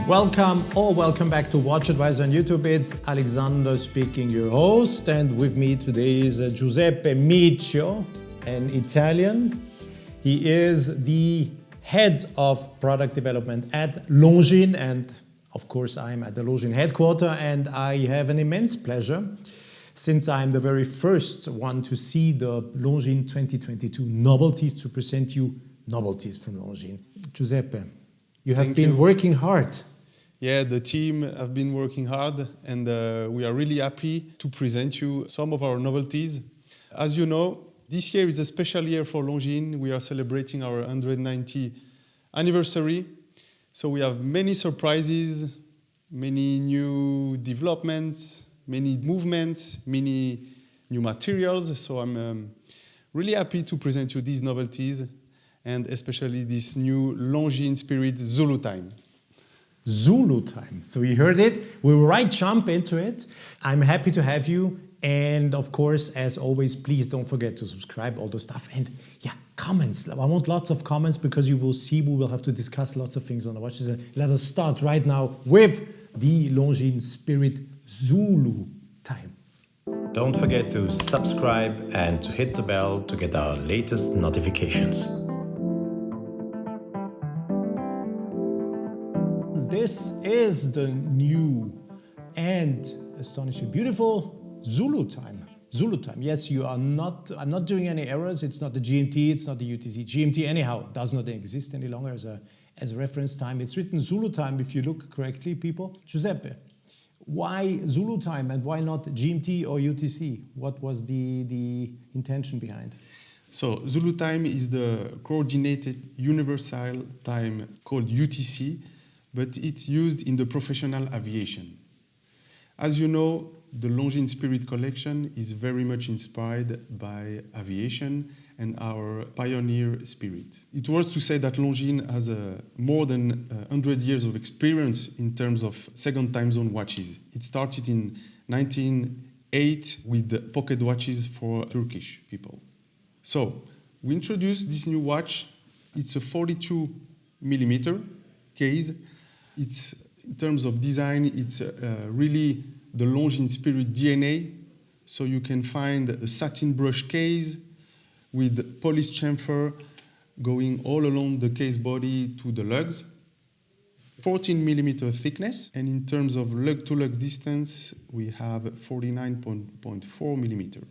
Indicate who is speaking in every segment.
Speaker 1: Welcome or welcome back to WatchAdvisor on YouTube. It's Alexander speaking, your host, and with me today is Giuseppe Miccio, an Italian. He is the head of product development at Longines, and of course I'm at the Longines headquarters, and I have an immense pleasure, since I'm the very first one to see the Longines 2022 novelties, to present you novelties from Longines. Giuseppe, you have been working hard.
Speaker 2: Yeah, the team have been working hard, and we are really happy to present you some of our novelties. As you know, this year is a special year for Longines. We are celebrating our 190th anniversary. So we have many surprises, many new developments, many movements, many new materials. So I'm really happy to present you these novelties, and especially this new Longines Spirit Zulu Time.
Speaker 1: Zulu Time. So you heard it. We'll right jump into it. I'm happy to have you. And of course, as always, please don't forget to subscribe, all the stuff. And yeah, comments. I want lots of comments, because you will see we will have to discuss lots of things on the watch. Let us start right now with the Longines Spirit Zulu Time.
Speaker 3: Don't forget to subscribe and to hit the bell to get our latest notifications.
Speaker 1: This is the new and astonishingly beautiful Zulu Time. Zulu Time. Yes, I'm not doing any errors. It's not the GMT, it's not the UTC. GMT anyhow does not exist any longer as a reference time. It's written Zulu Time if you look correctly, people. Giuseppe, why Zulu Time and why not GMT or UTC? What was the intention behind?
Speaker 2: So Zulu Time is the coordinated universal time called UTC, but it's used in the professional aviation. As you know, the Longines Spirit collection is very much inspired by aviation and our pioneer spirit. It was to say that Longines has more than 100 years of experience in terms of second time zone watches. It started in 1908 with the pocket watches for Turkish people. So we introduced this new watch. It's a 42 millimeter case. It's, in terms of design, it's really the Longines Spirit DNA. So you can find a satin brush case with polished chamfer going all along the case body to the lugs. 14 millimeter thickness. And in terms of lug-to-lug distance, we have 49.4 millimeter.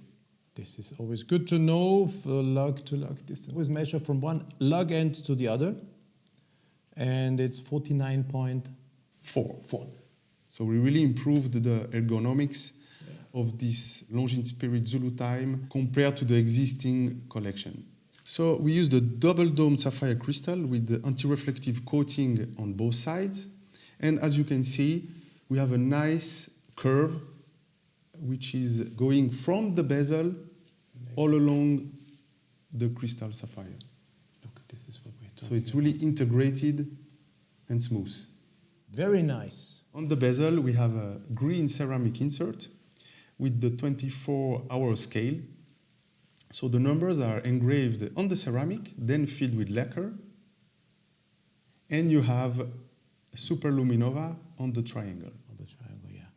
Speaker 1: This is always good to know, for lug-to-lug distance. Always measure from one lug end to the other. And it's 49.4.
Speaker 2: So we really improved the ergonomics of this Longines Spirit Zulu Time compared to the existing collection. So we used a double dome sapphire crystal with the anti-reflective coating on both sides. And as you can see, we have a nice curve which is going from the bezel all along the crystal sapphire.
Speaker 1: This is what we're talking
Speaker 2: So it's really integrated and smooth.
Speaker 1: Very nice.
Speaker 2: On the bezel, we have a green ceramic insert with the 24-hour scale. So the numbers are engraved on the ceramic, then filled with lacquer. And you have superluminova on the triangle.
Speaker 1: On the triangle, yeah.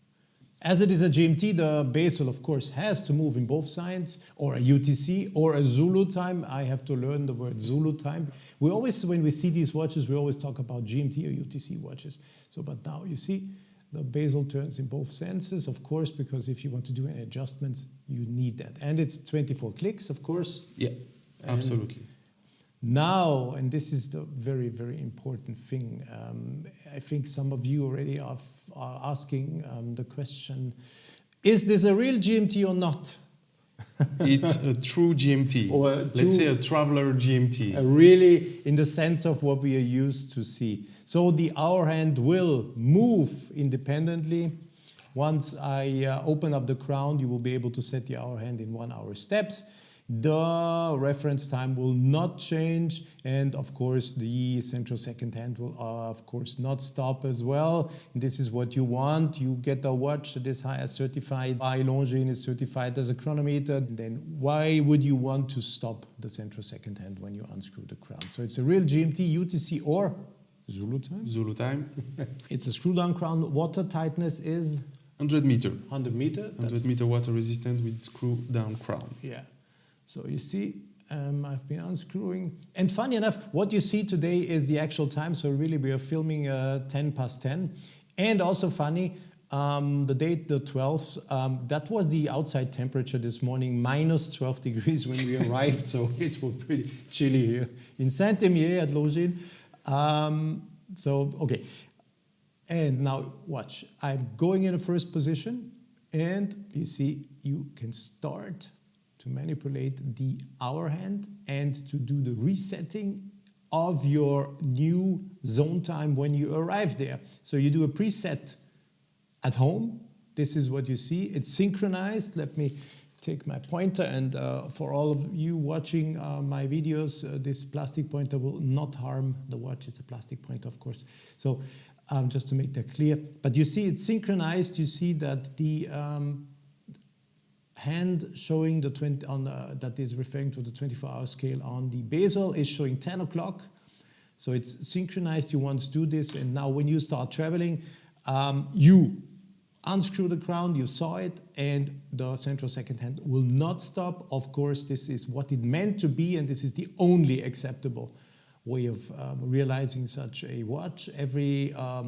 Speaker 1: As it is a GMT, the bezel, of course, has to move in both sides, or a UTC, or a Zulu Time. I have to learn the word Zulu Time. We always, when we see these watches, we always talk about GMT or UTC watches. So, but now you see, the bezel turns in both senses, of course, because if you want to do any adjustments, you need that. And it's 24 clicks, of course.
Speaker 2: Yeah, absolutely.
Speaker 1: Now, and this is the very, very important thing, I think some of you already are asking the question, is this a real GMT or not?
Speaker 2: It's a true GMT,
Speaker 1: or
Speaker 2: let's say a traveler GMT.
Speaker 1: Really in the sense of what we are used to see. So the hour hand will move independently. Once I open up the crown, you will be able to set the hour hand in 1 hour steps. The reference time will not change, and of course the central second hand will of course not stop as well. And this is what you want. You get a watch that is high as certified by Longines, is certified as a chronometer. Then why would you want to stop the central second hand when you unscrew the crown? So it's a real GMT, UTC, or Zulu time.
Speaker 2: Zulu time.
Speaker 1: It's a screw down crown. Water tightness is
Speaker 2: 100 meter.
Speaker 1: 100 meter.
Speaker 2: 100 meter water resistant with screw down crown.
Speaker 1: Yeah. So you see, I've been unscrewing. And funny enough, what you see today is the actual time. So really we are filming 10 past 10. And also funny, the date, the 12th, that was the outside temperature this morning, minus 12 degrees when we arrived. So it's pretty chilly here in Saint-Imier at Longines. So, okay. And now watch, I'm going in the first position and you see you can start to manipulate the hour hand and to do the resetting of your new zone time when you arrive there. So you do a preset at home. This is what you see. It's synchronized. Let me take my pointer and for all of you watching my videos, this plastic pointer will not harm the watch. It's a plastic pointer, of course. So just to make that clear. But you see it's synchronized. You see that the hand showing the 20 on that is referring to the 24-hour scale on the bezel is showing 10 o'clock. So it's synchronized. You once do this, and now when you start traveling, you unscrew the crown, you saw it, and the central second hand will not stop. Of course, this is what it meant to be, and this is the only acceptable way of realizing such a watch. Every, I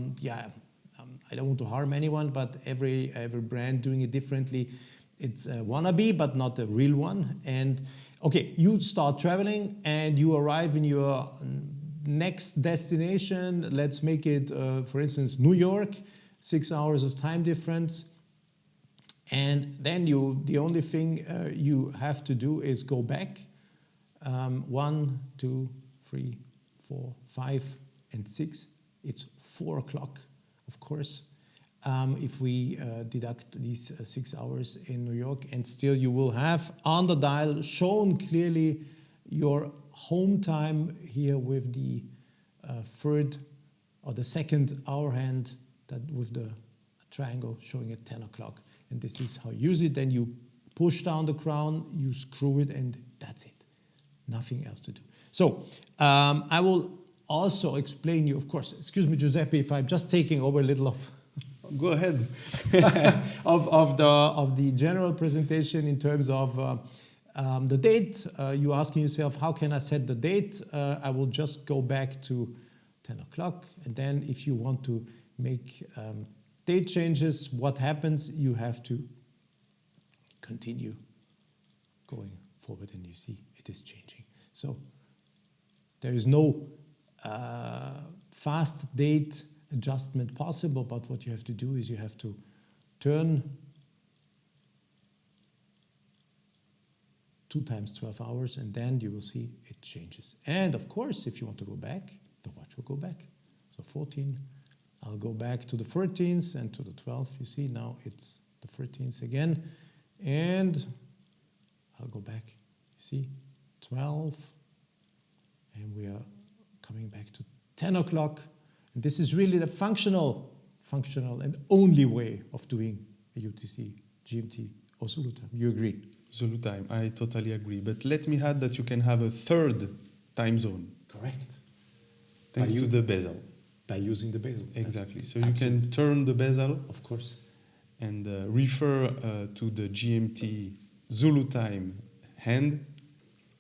Speaker 1: don't want to harm anyone, but every brand doing it differently. It's a wannabe, but not a real one. And okay, you start traveling and you arrive in your next destination. Let's make it, for instance, New York. 6 hours of time difference, and then the only thing you have to do is go back 1, 2, 3, 4, 5, and 6. It's 4 o'clock, of course, if we deduct these 6 hours in New York, and still you will have on the dial shown clearly your home time here with the third or the second hour hand that with the triangle showing at 10 o'clock. And this is how you use it. Then you push down the crown, you screw it, and that's it. Nothing else to do. So I will also explain you, of course, excuse me, Giuseppe, if I'm just taking over a little of
Speaker 2: Go ahead.
Speaker 1: of the general presentation in terms of the date. You're asking yourself, how can I set the date? I will just go back to 10 o'clock. And then if you want to make date changes, what happens? You have to continue going forward, and you see it is changing. So there is no fast date adjustment possible, but what you have to do is you have to turn 2 times 12 hours, and then you will see it changes. And of course, if you want to go back, the watch will go back. So 14. I'll go back to the 13th and to the 12th. You see, now it's the 13th again. And I'll go back. You see, 12. And we are coming back to 10 o'clock. And this is really the functional and only way of doing a UTC, GMT, or Zulu time. You agree?
Speaker 2: Zulu time, I totally agree. But let me add that you can have a third time zone.
Speaker 1: Correct.
Speaker 2: Thanks to the bezel.
Speaker 1: By using the bezel.
Speaker 2: Exactly. So you can turn the bezel.
Speaker 1: Of course.
Speaker 2: And refer to the GMT Zulu time hand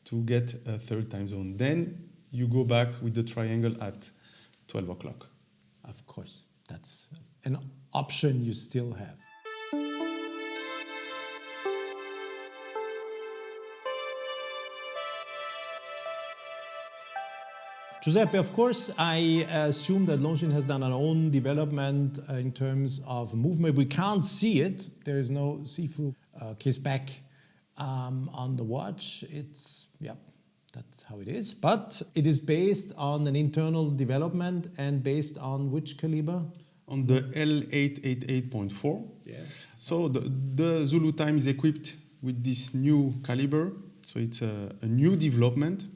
Speaker 2: to get a third time zone. Then you go back with the triangle at 12 o'clock.
Speaker 1: Of course. That's an option you still have. Giuseppe, of course, I assume that Longines has done an own development in terms of movement. We can't see it. There is no see-through case back on the watch. It's, yeah, that's how it is. But it is based on an internal development and based on which caliber?
Speaker 2: On the L844.4.
Speaker 1: Yeah.
Speaker 2: So the Zulu time is equipped with this new caliber. So it's a new development.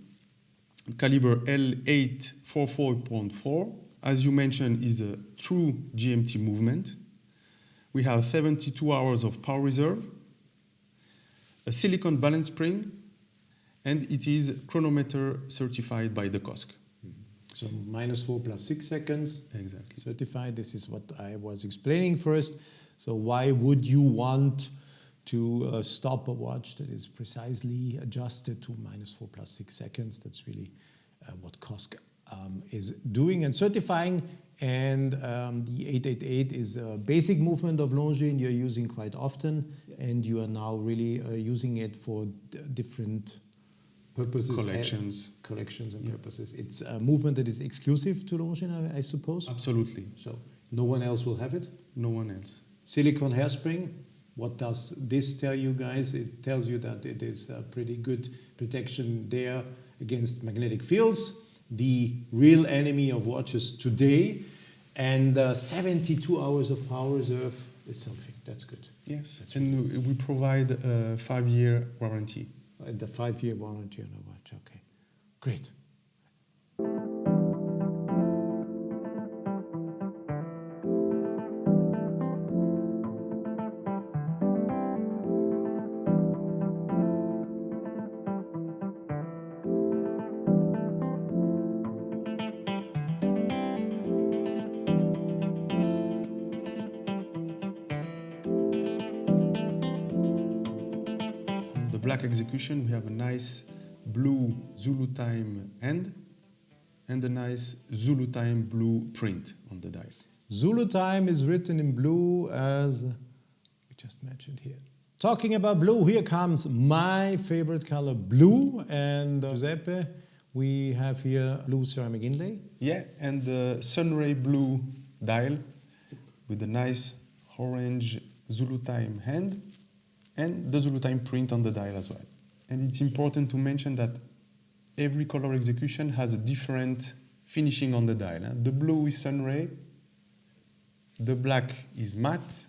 Speaker 2: Calibre L844.4, as you mentioned, is a true GMT movement. We have 72 hours of power reserve, a silicon balance spring, and it is chronometer certified by the COSC.
Speaker 1: So -4 + 6 seconds.
Speaker 2: Exactly.
Speaker 1: Certified. This is what I was explaining first. So why would you want to stop a watch that is precisely adjusted to -4 + 6 seconds? That's really what COSC is doing and certifying. And the 888 is a basic movement of Longines you're using quite often, and you are now really using it for different purposes. Collections and purposes. It's a movement that is exclusive to Longines, I suppose.
Speaker 2: Absolutely.
Speaker 1: So no one else will have it?
Speaker 2: No one else.
Speaker 1: Silicone hairspring. What does this tell you guys? It tells you that it is a pretty good protection there against magnetic fields, the real enemy of watches today. And 72 hours of power reserve is something. That's good.
Speaker 2: Yes. And we provide a 5-year warranty.
Speaker 1: The 5-year warranty on a watch. Okay. Great.
Speaker 2: Black execution, we have a nice blue Zulu Time hand and a nice Zulu Time blue print on the dial.
Speaker 1: Zulu Time is written in blue as we just mentioned here. Talking about blue, here comes my favorite color, blue. And Giuseppe, we have here blue ceramic inlay.
Speaker 2: Yeah, and the Sunray blue dial with a nice orange Zulu Time hand and the Zulu Time print on the dial as well. And it's important to mention that every color execution has a different finishing on the dial. The blue is sunray, the black is matte,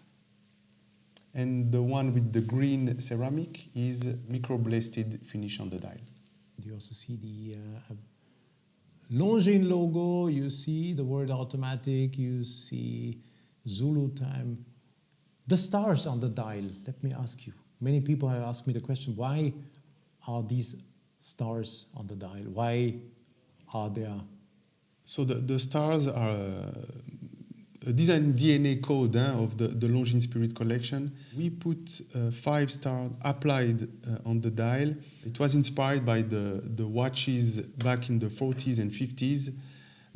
Speaker 2: and the one with the green ceramic is micro-blasted finish on the dial.
Speaker 1: You also see the Longines logo, you see the word automatic, you see Zulu Time. The stars on the dial, let me ask you. Many people have asked me the question, why are these stars on the dial? Why are there?
Speaker 2: So the stars are a design DNA code of the Longines Spirit collection. We put 5 stars applied on the dial. It was inspired by the watches back in the 40s and 50s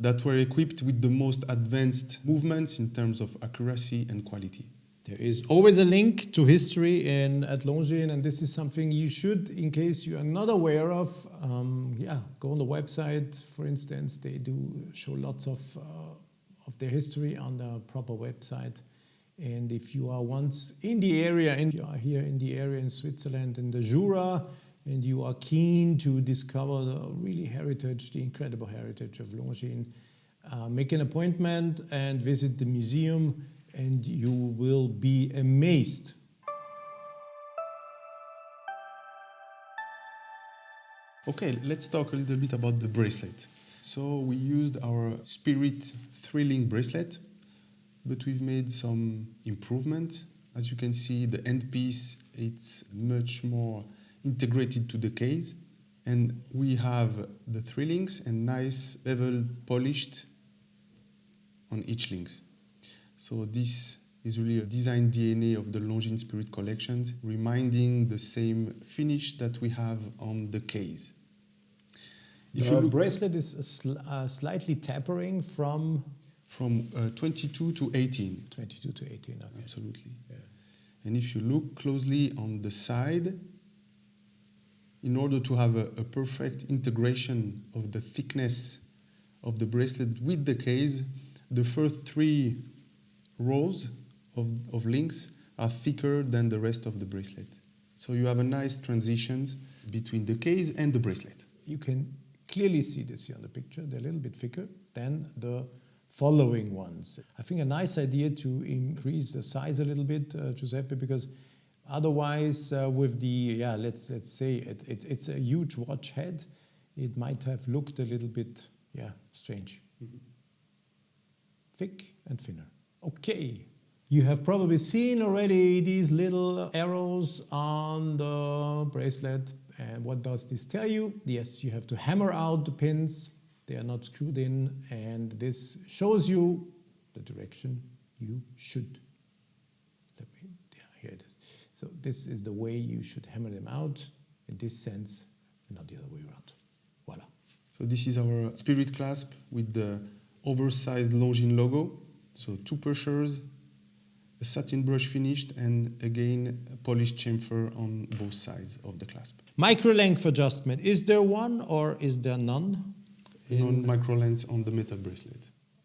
Speaker 2: that were equipped with the most advanced movements in terms of accuracy and quality.
Speaker 1: There is always a link to history at Longines, and this is something you should, in case you are not aware of, go on the website, for instance. They do show lots of their history on the proper website. And if you are once in the area, and you are here in the area in Switzerland, in the Jura, and you are keen to discover the really heritage, the incredible heritage of Longines, make an appointment and visit the museum, and you will be amazed.
Speaker 2: Okay, let's talk a little bit about the bracelet. So we used our Spirit thrilling bracelet, but we've made some improvement. As you can see, the end piece, it's much more integrated to the case. And we have the thrillings and nice bevel polished on each links. So this is really a design DNA of the Longines Spirit collections, reminding the same finish that we have on the case.
Speaker 1: The bracelet is slightly tapering from
Speaker 2: 22 to 18.
Speaker 1: 22 to 18, okay.
Speaker 2: Absolutely. Yeah. And if you look closely on the side, in order to have a perfect integration of the thickness of the bracelet with the case, the first 3 rows of links are thicker than the rest of the bracelet. So you have a nice transition between the case and the bracelet.
Speaker 1: You can clearly see this here on the picture. They're a little bit thicker than the following ones. I think a nice idea to increase the size a little bit, Giuseppe, because otherwise with the, let's say it's a huge watch head, it might have looked a little bit, strange. Mm-hmm. Thick and thinner. Okay, you have probably seen already these little arrows on the bracelet. And what does this tell you? Yes, you have to hammer out the pins. They are not screwed in, and this shows you the direction you should. Here it is. So this is the way you should hammer them out in this sense, and not the other way around. Voila.
Speaker 2: So this is our Spirit clasp with the oversized Longines logo. So 2 pushers, a satin brush finished, and again a polished chamfer on both sides of the clasp.
Speaker 1: Micro length adjustment. Is there one or is there none?
Speaker 2: Non-micro lens on the metal bracelet.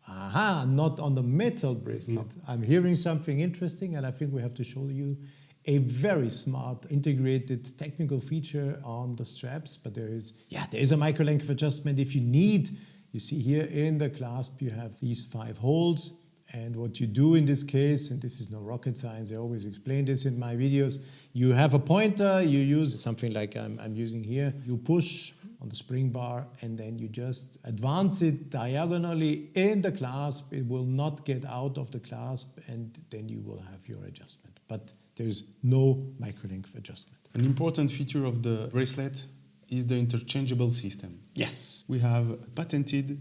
Speaker 1: Aha, not on the metal bracelet.
Speaker 2: No.
Speaker 1: I'm hearing something interesting, and I think we have to show you a very smart integrated technical feature on the straps. But there is a micro length adjustment if you need. You see here in the clasp you have these 5 holes, and what you do in this case, and this is no rocket science, I always explain this in my videos, you have a pointer, you use something like I'm using here, you push on the spring bar and then you just advance it diagonally in the clasp. It will not get out of the clasp, and then you will have your adjustment. But there's no micro length adjustment.
Speaker 2: An important feature of the bracelet is the interchangeable system.
Speaker 1: Yes.
Speaker 2: We have a patented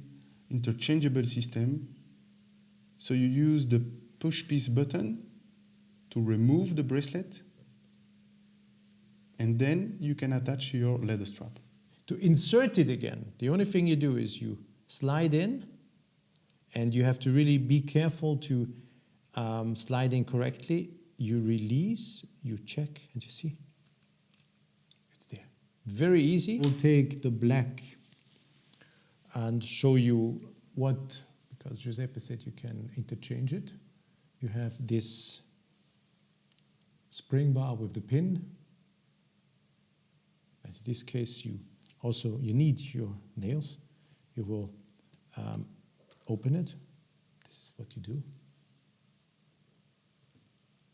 Speaker 2: interchangeable system. So you use the push piece button to remove the bracelet, and then you can attach your leather strap.
Speaker 1: To insert it again, the only thing you do is you slide in, and you have to really be careful to slide in correctly. You release, you check, and you see, it's there. Very easy. We'll take the black and show you what, because Giuseppe said you can interchange it. You have this spring bar with the pin. In this case, you need your nails. You will open it. This is what you do.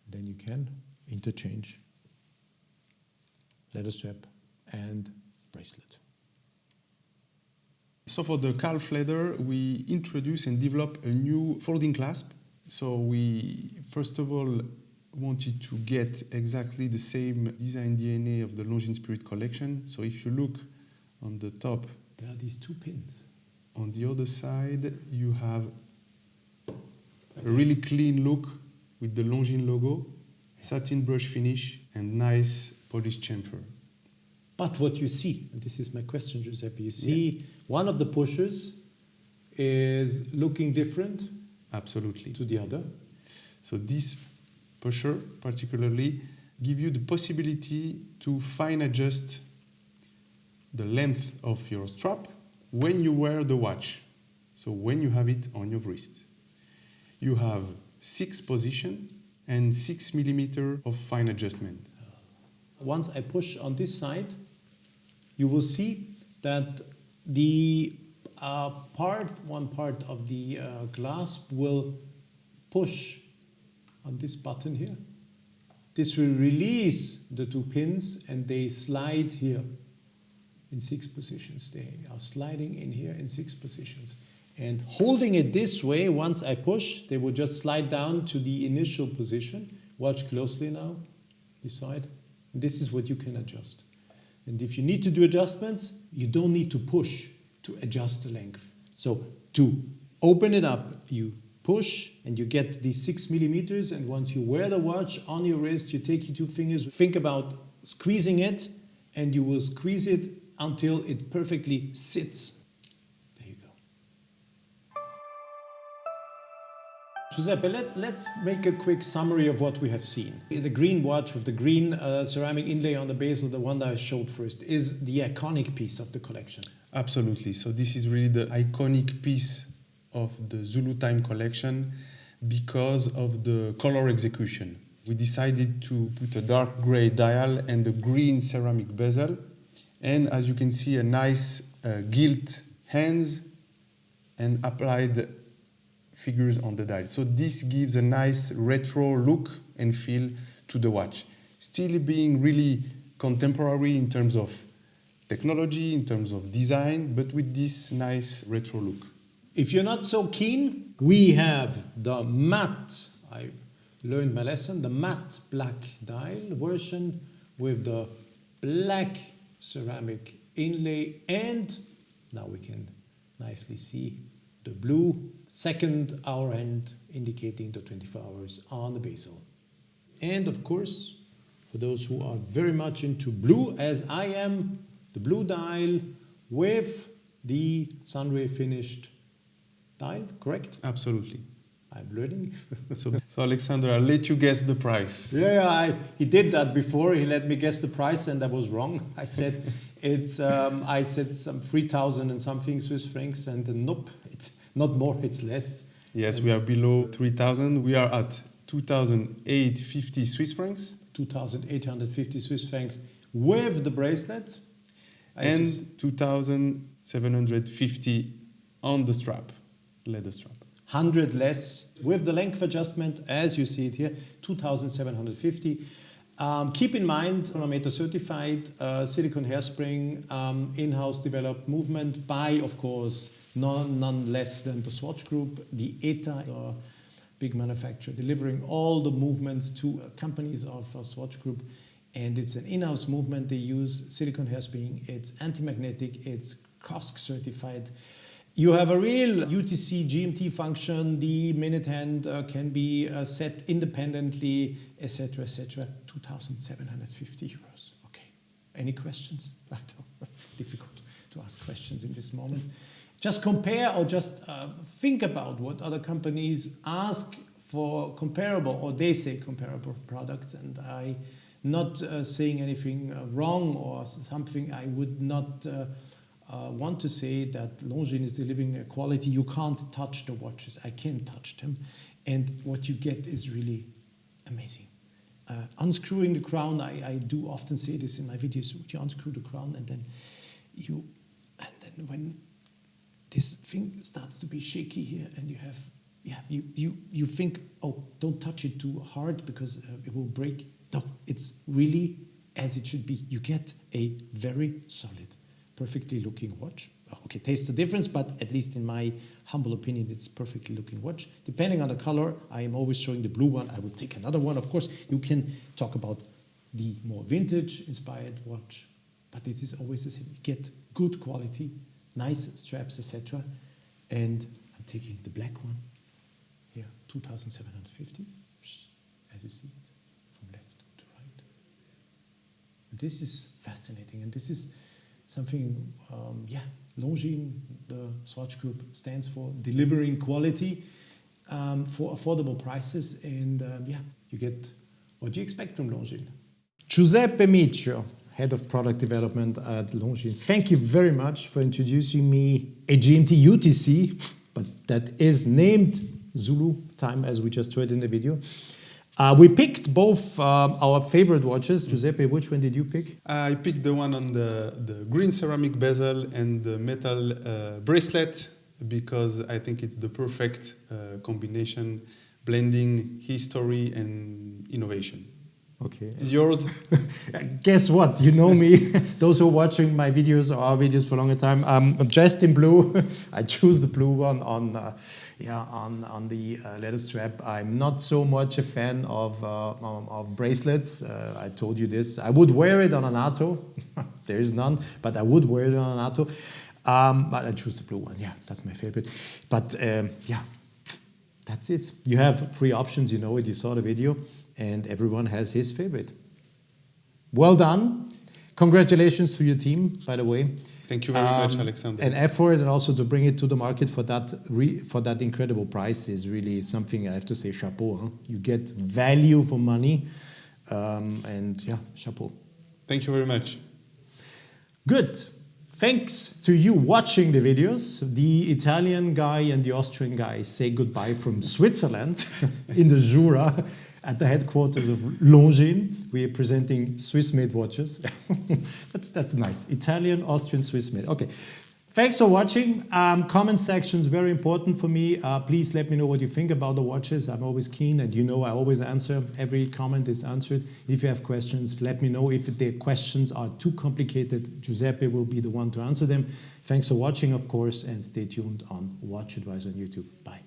Speaker 1: Then you can interchange leather strap and bracelet.
Speaker 2: So for the calf leather, we introduce and develop a new folding clasp. So we, first of all, wanted to get exactly the same design DNA of the Longines Spirit collection. So if you look on the top,
Speaker 1: there are these 2 pins.
Speaker 2: On the other side, you have a really clean look with the Longines logo, satin brush finish, and nice polished chamfer.
Speaker 1: But what you see, and this is my question, Giuseppe, you see one of the pushers is looking different.
Speaker 2: Absolutely.
Speaker 1: To the other.
Speaker 2: So this pusher particularly give you the possibility to fine adjust the length of your strap when you wear the watch. So when you have it on your wrist. You have 6 positions and 6 millimeters of fine adjustment.
Speaker 1: Once I push on this side, you will see that the one part of the clasp will push on this button here. This will release the 2 pins, and they slide here in 6 positions. They are sliding in here in 6 positions. And holding it this way, once I push, they will just slide down to the initial position. Watch closely now. You saw it. And this is what you can adjust. And if you need to do adjustments, you don't need to push to adjust the length. So to open it up, you push and you get these 6 millimeters. And once you wear the watch on your wrist, you take your 2 fingers, think about squeezing it, and you will squeeze it until it perfectly sits. There you go. Giuseppe, let's make a quick summary of what we have seen. The green watch with the green ceramic inlay on the bezel, the one that I showed first, is the iconic piece of the collection.
Speaker 2: Absolutely. So this is really the iconic piece of the Zulu Time collection because of the color execution. We decided to put a dark gray dial and a green ceramic bezel. And as you can see, a nice gilt hands and applied figures on the dial. So this gives a nice retro look and feel to the watch. Still being really contemporary in terms of technology, in terms of design, but with this nice retro look.
Speaker 1: If you're not so keen, we have the matte, I learned my lesson, the matte black dial version with the black ceramic inlay, and now we can nicely see the blue second hour hand indicating the 24 hours on the bezel. And of course, for those who are very much into blue, as I am, the blue dial with the sunray finished dial, correct?
Speaker 2: Absolutely.
Speaker 1: I'm learning.
Speaker 2: So Alexander, I'll let you guess the price.
Speaker 1: Yeah, he did that before. He let me guess the price, and I was wrong. I said I said some 3,000 and something Swiss francs, and nope, it's not more, it's less.
Speaker 2: Yes, we are below 3,000. We are at 2,850 Swiss francs.
Speaker 1: 2,850 Swiss francs with the bracelet.
Speaker 2: And 2,750 on the strap, leather strap.
Speaker 1: 100 less with the length adjustment, as you see it here, 2,750. Keep in mind, chronometer certified, silicone hairspring, in-house developed movement by, of course, none less than the Swatch Group, the ETA, big manufacturer, delivering all the movements to companies of Swatch Group. And it's an in-house movement. They use silicone hairspring. It's anti-magnetic. It's COSC certified. You have a real UTC GMT function. The minute hand can be set independently, etc., etc. 2,750 euros. Okay. Any questions? Difficult to ask questions in this moment. Just compare or just think about what other companies ask for comparable, or they say comparable products, and I not saying anything wrong or something. I would not want to say that Longines is delivering a quality. You can't touch the watches. I can touch them. And what you get is really amazing. Unscrewing the crown, I do often say this in my videos. You unscrew the crown and then when this thing starts to be shaky here and you have, you think, oh, don't touch it too hard because it will break. No, it's really as it should be. You get a very solid, perfectly looking watch. Okay, tastes the difference, but at least in my humble opinion, it's perfectly looking watch. Depending on the color, I am always showing the blue one. I will take another one. Of course, you can talk about the more vintage inspired watch, but it is always the same. You get good quality, nice straps, etc. And I'm taking the black one here, 2,750, as you see it, from left to right. This is fascinating, and this is something, Longines, the Swatch Group, stands for delivering quality for affordable prices, and you get what you expect from Longines. Giuseppe Miccio, Head of Product Development at Longines. Thank you very much for introducing me a GMT UTC, but that is named Zulu Time, as we just heard in the video. We picked both our favorite watches. Giuseppe, which one did you pick?
Speaker 2: I picked the one on the green ceramic bezel and the metal bracelet because I think it's the perfect combination, blending history and innovation.
Speaker 1: Okay.
Speaker 2: Is yours?
Speaker 1: Guess what? You know me. Those who are watching my videos or our videos for a longer time, I'm dressed in blue. I choose the blue one on the leather strap. I'm not so much a fan of bracelets. I told you this. I would wear it on an Atto. There is none, but I would wear it on an Atto. But I choose the blue one. Yeah, that's my favorite. But that's it. You have 3 options. You know it. You saw the video. And everyone has his favorite. Well done. Congratulations to your team, by the way.
Speaker 2: Thank you very much, Alexander.
Speaker 1: An effort, and also to bring it to the market for that incredible price is really something I have to say, chapeau. Huh? You get value for money, and yeah, chapeau.
Speaker 2: Thank you very much.
Speaker 1: Good. Thanks to you watching the videos. The Italian guy and the Austrian guy say goodbye from Switzerland in the Jura. At the headquarters of Longines, we are presenting Swiss-made watches. That's nice. Italian, Austrian, Swiss-made. Okay. Thanks for watching. Comment section is very important for me. Please let me know what you think about the watches. I'm always keen, and you know I always answer. Every comment is answered. If you have questions, let me know. If the questions are too complicated, Giuseppe will be the one to answer them. Thanks for watching, of course, and stay tuned on WatchAdvisor on YouTube. Bye.